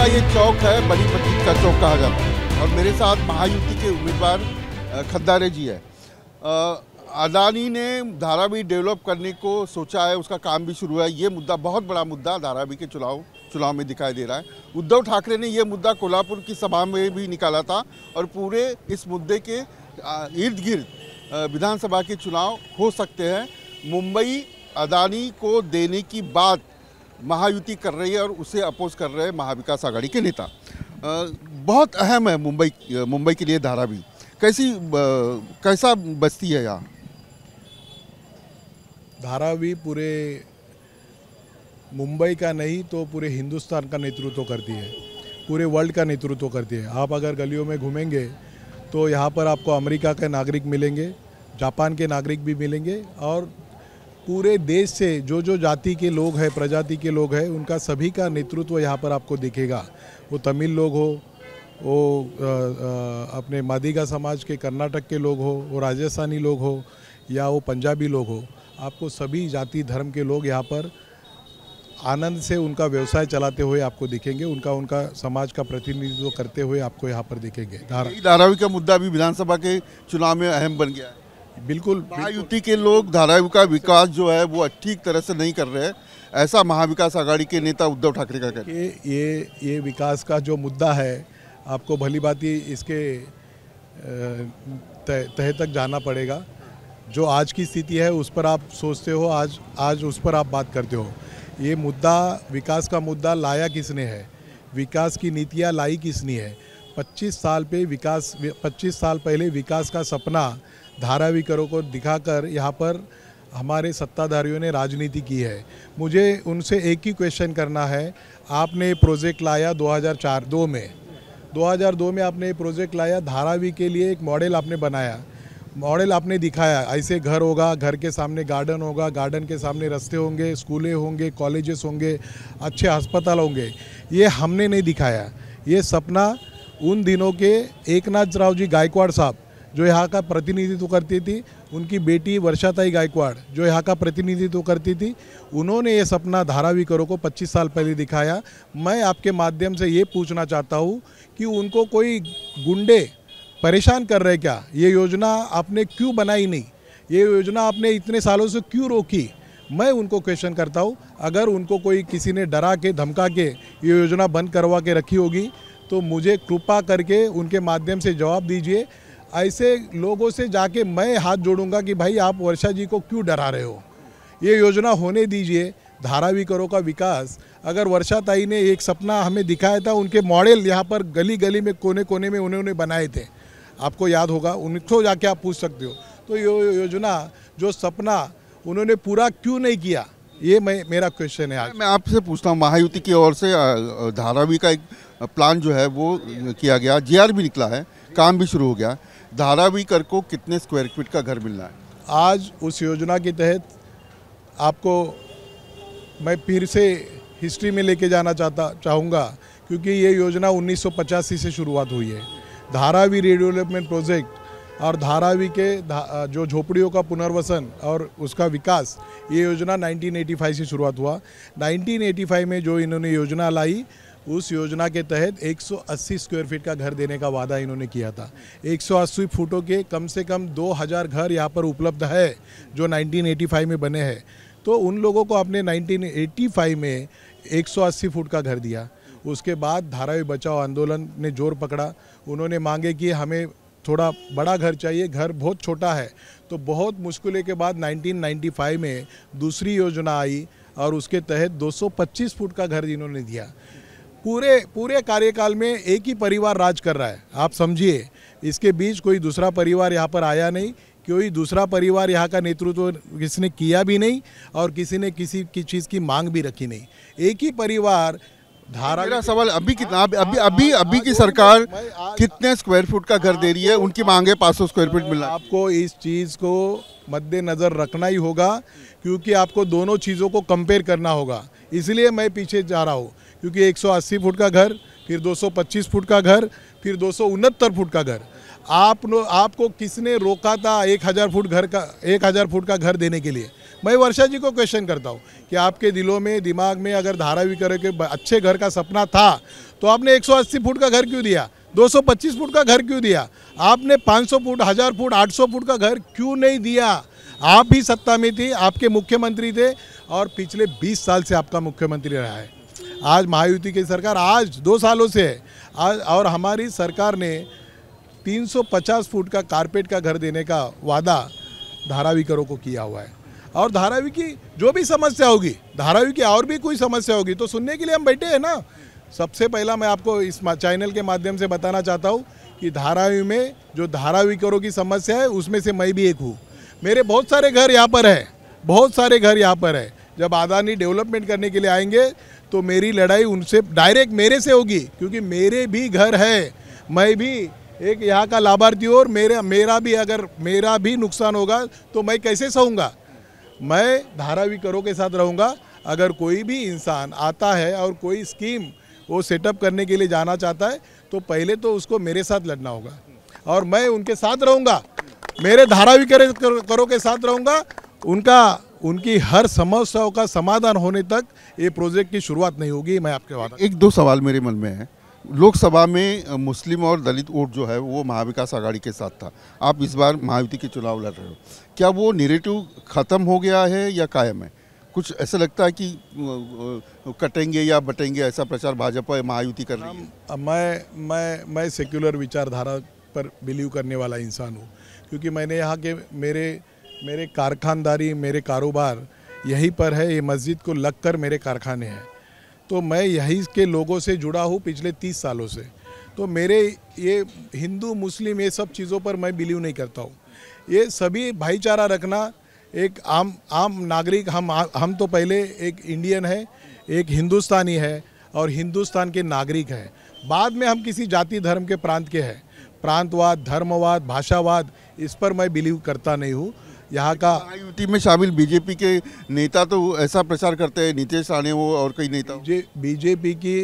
ये चौक है बड़ी पट्टी का चौक कहा जाता है और मेरे साथ महायुति के उम्मीदवार खद्दारे जी है। अदानी ने धारावी डेवलप करने को सोचा है, उसका काम भी शुरू है। ये मुद्दा बहुत बड़ा मुद्दा धारावी के चुनाव में दिखाई दे रहा है। उद्धव ठाकरे ने ये मुद्दा कोल्हापुर की सभा में भी निकाला था और पूरे इस मुद्दे के इर्द गिर्द विधानसभा के चुनाव हो सकते हैं। मुंबई अदानी को देने की बात महायुति कर रही है और उसे अपोज कर रहे हैं महाविकास आघाड़ी के नेता। बहुत अहम है मुंबई के लिए धारावी। कैसा बस्ती है यहाँ? धारावी पूरे मुंबई का नहीं तो पूरे हिंदुस्तान का नेतृत्व करती है, पूरे वर्ल्ड का नेतृत्व करती है। आप अगर गलियों में घूमेंगे तो यहाँ पर आपको अमेरिका के नागरिक मिलेंगे, जापान के नागरिक भी मिलेंगे और पूरे देश से जो जाति के लोग हैं, प्रजाति के लोग हैं, उनका सभी का नेतृत्व यहाँ पर आपको दिखेगा। वो तमिल लोग हो, वो अपने मादिगा समाज के कर्नाटक के लोग हो, वो राजस्थानी लोग हो या वो पंजाबी लोग हो, आपको सभी जाति धर्म के लोग यहाँ पर आनंद से उनका व्यवसाय चलाते हुए आपको दिखेंगे। उनका समाज का प्रतिनिधित्व करते हुए आपको यहाँ पर दिखेंगे। धारावी का मुद्दा भी विधानसभा के चुनाव में अहम बन गया है। बिल्कुल। महायुति के लोग धारावी का विकास जो है वो ठीक तरह से नहीं कर रहे हैं, ऐसा महाविकास आघाड़ी के नेता उद्धव ठाकरे का कहना है। ये विकास का जो मुद्दा है, आपको भली भांति इसके तह तक जाना पड़ेगा। जो आज की स्थिति है उस पर आप सोचते हो, आज उस पर आप बात करते हो। ये मुद्दा, विकास का मुद्दा लाया किसने है, विकास की नीतियाँ लाई किसने है। 25 साल पहले विकास का सपना धारावीकरों को दिखाकर यहाँ पर हमारे सत्ताधारियों ने राजनीति की है। मुझे उनसे एक ही क्वेश्चन करना है। आपने प्रोजेक्ट लाया 2002 में आपने प्रोजेक्ट लाया, धारावी के लिए एक मॉडल आपने बनाया, मॉडल आपने दिखाया। ऐसे घर होगा, घर के सामने गार्डन होगा, गार्डन के सामने रास्ते होंगे, स्कूलें होंगे, कॉलेजेस होंगे, अच्छे अस्पताल होंगे। ये हमने नहीं दिखाया। ये सपना उन दिनों के एकनाथ जी गायकवाड़ साहब जो यहाँ का प्रतिनिधित्व करती थी, उनकी बेटी वर्षाताई गायकवाड़ जो यहाँ का प्रतिनिधित्व करती थी, उन्होंने ये सपना धारावीकरों को 25 साल पहले दिखाया। मैं आपके माध्यम से ये पूछना चाहता हूँ कि उनको कोई गुंडे परेशान कर रहे क्या? ये योजना आपने क्यों बनाई नहीं? ये योजना आपने इतने सालों से क्यों रोकी? मैं उनको क्वेश्चन करता हूँ। अगर उनको कोई किसी ने डरा के धमका के ये योजना बंद करवा के रखी होगी तो मुझे कृपा करके उनके माध्यम से जवाब दीजिए। ऐसे लोगों से जाके मैं हाथ जोड़ूंगा कि भाई आप वर्षा जी को क्यों डरा रहे हो? ये योजना होने दीजिए। धारावीकरों का विकास, अगर वर्षा ताई ने एक सपना हमें दिखाया था, उनके मॉडल यहाँ पर गली गली में कोने कोने में उन्होंने बनाए थे, आपको याद होगा, उनको जाके आप पूछ सकते हो। तो ये योजना, जो सपना उन्होंने पूरा क्यों नहीं किया, ये मेरा क्वेश्चन है। आज मैं आपसे पूछता हूँ, महायुति की ओर से धारावी का एक प्लान जो है वो किया गया, जीआर भी निकला है, काम भी शुरू हो गया। धारावीकर को कितने स्क्वायर फीट का घर मिलना है? आज उस योजना के तहत आपको मैं फिर से हिस्ट्री में लेके जाना चाहूँगा, क्योंकि ये योजना 1985 से शुरुआत हुई है। धारावी रीडेवलपमेंट प्रोजेक्ट और धारावी के जो झोपड़ियों का पुनर्वसन और उसका विकास, ये योजना 1985 से शुरुआत हुआ। 1985 में जो इन्होंने योजना लाई, उस योजना के तहत 180 स्क्वायर फीट का घर देने का वादा इन्होंने किया था। 180 फुटों के कम से कम 2000 घर यहाँ पर उपलब्ध है जो 1985 में बने हैं। तो उन लोगों को आपने 1985 में 180 फुट का घर दिया। उसके बाद धारावी बचाओ आंदोलन ने जोर पकड़ा। उन्होंने मांगे कि हमें थोड़ा बड़ा घर चाहिए, घर बहुत छोटा है। तो बहुत मुश्किलों के बाद 1995 में दूसरी योजना आई और उसके तहत 225 फुट का घर इन्होंने दिया। पूरे कार्यकाल में एक ही परिवार राज कर रहा है, आप समझिए। इसके बीच कोई दूसरा परिवार यहाँ पर आया नहीं, कोई दूसरा परिवार यहाँ का नेतृत्व किसी ने किया भी नहीं और किसी ने किसी की चीज़ की मांग भी रखी नहीं। एक ही परिवार मेरा सवाल अभी कितना, अभी की सरकार कितने स्क्वायर फुट का घर दे रही है? उनकी मांगे 500 स्क्वायर फीट मिलना। आपको इस चीज़ को मद्देनज़र रखना ही होगा, क्योंकि आपको दोनों चीज़ों को कंपेयर करना होगा। इसलिए मैं पीछे जा रहा हूँ, क्योंकि 180 फुट का घर, फिर 225 फुट का घर, फिर 269 फुट का घर। आपको किसने रोका था 1000 फुट का घर देने के लिए? मैं वर्षा जी को क्वेश्चन करता हूँ कि आपके दिलों में, दिमाग में अगर धारावी करो के अच्छे घर का सपना था तो आपने 180 फुट का घर क्यों दिया, 225 फुट का घर क्यों दिया, आपने 500 फुट, 1000 फुट, 800 फुट का घर क्यों नहीं दिया? आप भी सत्ता में थी, आपके मुख्यमंत्री थे और पिछले 20 साल से आपका मुख्यमंत्री रहा है। आज महायुति की सरकार आज 2 सालों से है आज, और हमारी सरकार ने 350 फुट का कारपेट का घर देने का वादा धारावीकरों को किया हुआ है। और धारावी की जो भी समस्या होगी, धारावी की और भी कोई समस्या होगी तो सुनने के लिए हम बैठे हैं ना। सबसे पहला मैं आपको इस चैनल के माध्यम से बताना चाहता हूँ कि धारावी में जो धारावीकरों की समस्या है उसमें से मैं भी एक हूँ। मेरे बहुत सारे घर यहाँ पर है, बहुत सारे घर यहाँ पर है। जब अदानी डेवलपमेंट करने के लिए आएंगे तो मेरी लड़ाई उनसे डायरेक्ट मेरे से होगी, क्योंकि मेरे भी घर है, मैं भी एक यहाँ का लाभार्थी हूँ और मेरा भी नुकसान होगा तो मैं कैसे सहूँगा? मैं धारावीकरों के साथ रहूँगा। अगर कोई भी इंसान आता है और कोई स्कीम वो सेटअप करने के लिए जाना चाहता है तो पहले तो उसको मेरे साथ लड़ना होगा और मैं उनके साथ रहूँगा, मेरे धारावीकरों के साथ रहूँगा। उनकी हर समस्याओं का समाधान होने तक ये प्रोजेक्ट की शुरुआत नहीं होगी। मैं आपके वादा। 1-2 सवाल मेरे मन में है। लोकसभा में मुस्लिम और दलित वोट जो है वो महाविकास आघाड़ी के साथ था, आप इस बार महायुति के चुनाव लड़ रहे हो, क्या वो नैरेटिव ख़त्म हो गया है या कायम है? कुछ ऐसा लगता है कि कटेंगे या बटेंगे ऐसा प्रचार भाजपा महायुति कर रही है? मैं सेक्युलर विचारधारा पर बिलीव करने वाला इंसान हूँ, क्योंकि मैंने यहाँ के मेरे कारखानदारी, मेरे कारोबार यहीं पर है। ये मस्जिद को लगकर मेरे कारखाने हैं, तो मैं यहीं के लोगों से जुड़ा हूँ पिछले 30 सालों से। तो मेरे ये हिंदू मुस्लिम ये सब चीज़ों पर मैं बिलीव नहीं करता हूँ। ये सभी भाईचारा रखना, एक आम नागरिक, हम तो पहले एक इंडियन है, एक हिंदुस्तानी है और हिंदुस्तान के नागरिक हैं। बाद में हम किसी जाति धर्म के प्रांत के हैं। प्रांतवाद, धर्मवाद, भाषावाद, इस पर मैं बिलीव करता नहीं हूँ। यहाँ का महायुति में शामिल बीजेपी के नेता तो ऐसा प्रचार करते हैं, नीतीश राणे वो और कई नेता। बीजेपी की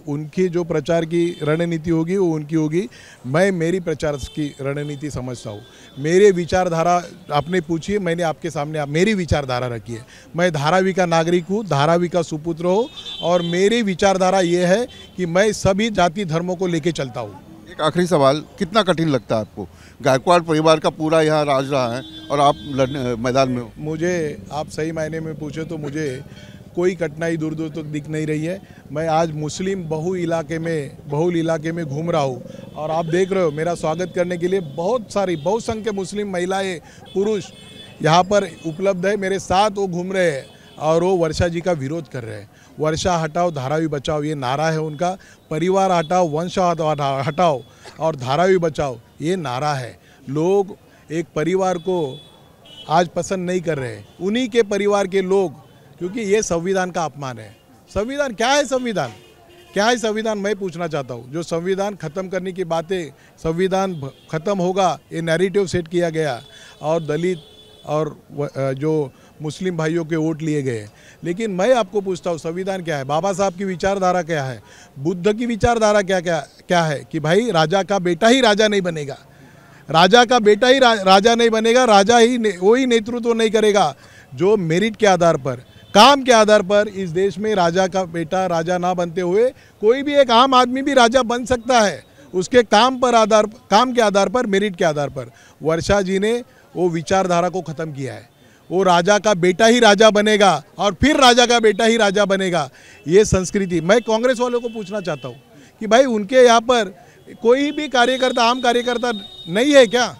उनकी जो प्रचार की रणनीति होगी वो उनकी होगी। मैं मेरी प्रचार की रणनीति समझता हूँ। मेरे विचारधारा आपने पूछी, मैंने आपके सामने मेरी विचारधारा रखी है। मैं धारावी का नागरिक हूँ, धारावी का सुपुत्र हूँ और मेरी विचारधारा ये है कि मैं सभी जाति धर्मों को लेके चलता हूँ। एक आखिरी सवाल, कितना कठिन लगता है आपको? गायकवाड़ परिवार का पूरा यहाँ राज रहा है और आप मैदान में हो। मुझे आप सही मायने में पूछे तो मुझे कोई कठिनाई दूर दूर तक दिख नहीं रही है। मैं आज मुस्लिम बहुल इलाके में घूम रहा हूँ और आप देख रहे हो मेरा स्वागत करने के लिए बहुसंख्य मुस्लिम महिलाएं, पुरुष यहाँ पर उपलब्ध है, मेरे साथ वो घूम रहे हैं और वो वर्षा जी का विरोध कर रहे हैं। वर्षा हटाओ, धारावी बचाओ, ये नारा है उनका। परिवार हटाओ, वंश हटाओ और धारावी बचाओ, ये नारा है। लोग एक परिवार को आज पसंद नहीं कर रहे, उन्हीं के परिवार के लोग, क्योंकि ये संविधान का अपमान है। संविधान क्या है? संविधान मैं पूछना चाहता हूँ। जो संविधान खत्म करने की बातें, संविधान खत्म होगा ये नैरेटिव सेट किया गया और दलित और जो मुस्लिम भाइयों के वोट लिए गए। लेकिन मैं आपको पूछता हूँ संविधान क्या है? बाबा साहब की विचारधारा क्या है? बुद्ध की विचारधारा क्या है कि भाई राजा का बेटा ही राजा नहीं बनेगा, राजा का बेटा ही राजा नहीं बनेगा, राजा ही वही नेतृत्व नहीं करेगा जो मेरिट के आधार पर, काम के आधार पर। इस देश में राजा का बेटा राजा ना बनते हुए कोई भी एक आम आदमी भी राजा बन सकता है, उसके काम के आधार पर, मेरिट के आधार पर। वर्षा जी ने वो विचारधारा को ख़त्म किया है। वो राजा का बेटा ही राजा बनेगा और फिर राजा का बेटा ही राजा बनेगा, ये संस्कृति। मैं कांग्रेस वालों को पूछना चाहता हूँ कि भाई उनके यहाँ पर कोई भी कार्यकर्ता, आम कार्यकर्ता नहीं है क्या?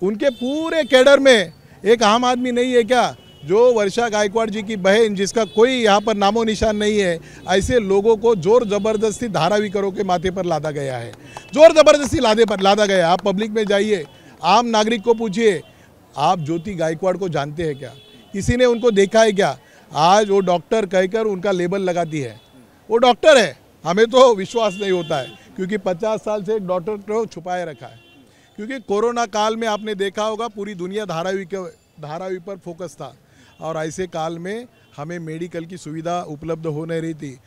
उनके पूरे कैडर में एक आम आदमी नहीं है क्या? जो वर्षा गायकवाड़ जी की बहन, जिसका कोई यहाँ पर नामो निशान नहीं है, ऐसे लोगों को जोर ज़बरदस्ती धारावीकरों के माथे पर लादा गया है। जोर ज़बरदस्ती लादा गया है। आप पब्लिक में जाइए, आम नागरिक को पूछिए, आप ज्योति गायकवाड़ को जानते हैं क्या? किसी ने उनको देखा है क्या? आज वो डॉक्टर कहकर उनका लेबल लगाती है, वो डॉक्टर है। हमें तो विश्वास नहीं होता है, क्योंकि 50 साल से एक डॉक्टर को छुपाए रखा है। क्योंकि कोरोना काल में आपने देखा होगा पूरी दुनिया धारावी पर फोकस था और ऐसे काल में हमें मेडिकल की सुविधा उपलब्ध हो नहीं रही थी।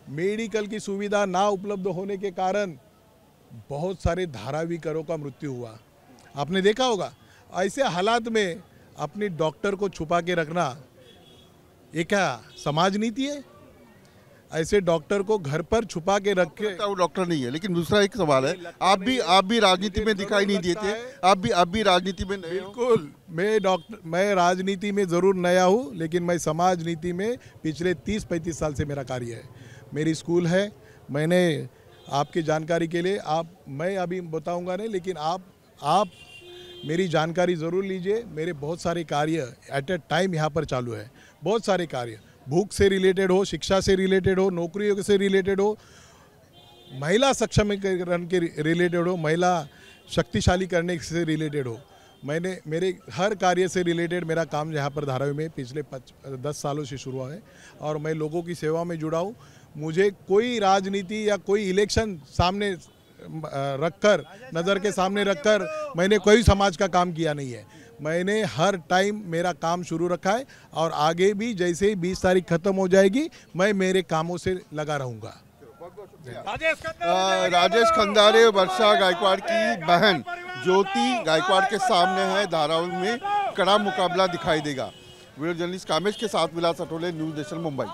मेडिकल की सुविधा ना उपलब्ध होने के कारण बहुत सारे धारावीकरों का मृत्यु हुआ, आपने देखा होगा। ऐसे हालात में अपनी डॉक्टर को छुपा के रखना ये क्या समाज नीति है? ऐसे डॉक्टर को घर पर छुपा के रख के, वो डॉक्टर नहीं है। लेकिन दूसरा एक सवाल है, आप भी राजनीति में दिखाई नहीं देते, आप भी राजनीति में नए हो। बिल्कुल, मैं राजनीति में ज़रूर नया हूँ, लेकिन मैं समाज नीति में पिछले 30-35 साल से मेरा कार्य है। मेरी स्कूल है, मैंने आपकी जानकारी के लिए मैं अभी बताऊंगा नहीं, लेकिन आप मेरी जानकारी ज़रूर लीजिए। मेरे बहुत सारे कार्य एट ए टाइम यहाँ पर चालू है। बहुत सारे कार्य भूख से रिलेटेड हो, शिक्षा से रिलेटेड हो, नौकरियों से रिलेटेड हो, महिला सक्षमीकरण के रिलेटेड हो, महिला शक्तिशाली करने से रिलेटेड हो। मेरे हर कार्य से रिलेटेड मेरा काम यहाँ पर धारावी में पिछले 10 सालों से शुरू हुआ है और मैं लोगों की सेवा में जुड़ा हूँ। मुझे कोई राजनीति या कोई इलेक्शन सामने रखकर, नज़र के सामने रखकर मैंने कोई समाज का काम किया नहीं है। मैंने हर टाइम मेरा काम शुरू रखा है और आगे भी जैसे ही 20 तारीख खत्म हो जाएगी मैं मेरे कामों से लगा रहूँगा। राजेश खंदारे वर्षा गायकवाड़ की बहन ज्योति गायकवाड़ के सामने है। धारावी में कड़ा मुकाबला दिखाई देगा। वीडियो जर्नलिस्ट कामेश के साथ विलास अटोले, न्यूज़ नेशन मुंबई।